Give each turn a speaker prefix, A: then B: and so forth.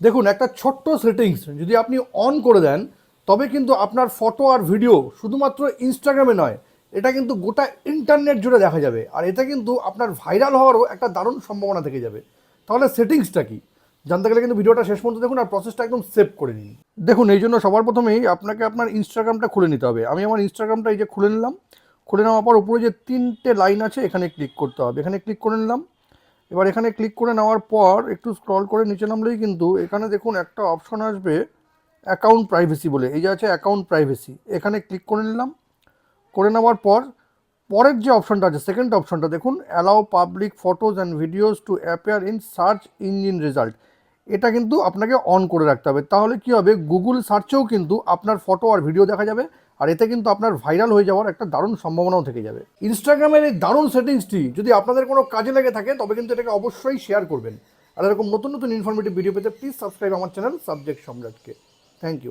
A: দেখুন, একটা ছোট্ট সেটিংস যদি আপনি অন করে দেন, তবে কিন্তু আপনার ফটো আর ভিডিও শুধুমাত্র ইনস্টাগ্রামে নয়, এটা কিন্তু গোটা ইন্টারনেট জুড়ে দেখা যাবে। আর এটা কিন্তু আপনার ভাইরাল হওয়ারও একটা দারুণ সম্ভাবনা থেকে যাবে। তাহলে সেটিংসটা কি জানতে গেলে কিন্তু ভিডিওটা শেষ পর্যন্ত দেখুন আর প্রসেসটা একদম সেভ করে নিন। দেখুন, এই জন্য সবার প্রথমেই আপনাকে আপনার ইনস্টাগ্রামটা খুলে নিতে হবে। আমি আমার ইনস্টাগ্রামটা এই যে খুলে নিলাম। খুলে নেওয়ার পর উপরে যে 3টে লাইন আছে এখানে ক্লিক করতে হবে। এখানে ক্লিক করে নিলাম। এবার এখানে ক্লিক করে নেওয়ার পর একটু স্ক্রল করে নিচে নামলেই কিন্তু এখানে দেখুন একটা অপশন আসবে অ্যাকাউন্ট প্রাইভেসি বলে। এই যে আছে অ্যাকাউন্ট প্রাইভেসি, এখানে ক্লিক করে নিলাম। করে নেওয়ার পর পরের যে অপশনটা আছে, সেকেন্ড অপশনটা দেখুন, allow public photos and videos to appear in search engine result. এটা কিন্তু আপনাকে অন করে রাখতে হবে। তাহলে কি হবে, গুগল সার্চেও কিন্তু আপনার ফটো আর ভিডিও দেখা যাবে। আর এতে কিন্তু আপনার ভাইরাল হয়ে যাওয়ার একটা দারুণ সম্ভাবনাও থেকে যাবে। ইনস্টাগ্রামের এই দারুণ সেটিংসটি যদি আপনাদের কোনো কাজে লেগে থাকে, তবে কিন্তু এটাকে অবশ্যই শেয়ার করবেন। আর এরকম নতুন নতুন ইনফরমেটিভ ভিডিও পেতে প্লিজ সাবস্ক্রাইব আমার চ্যানেল সাবজেক্ট সম্রাটকে। Thank you.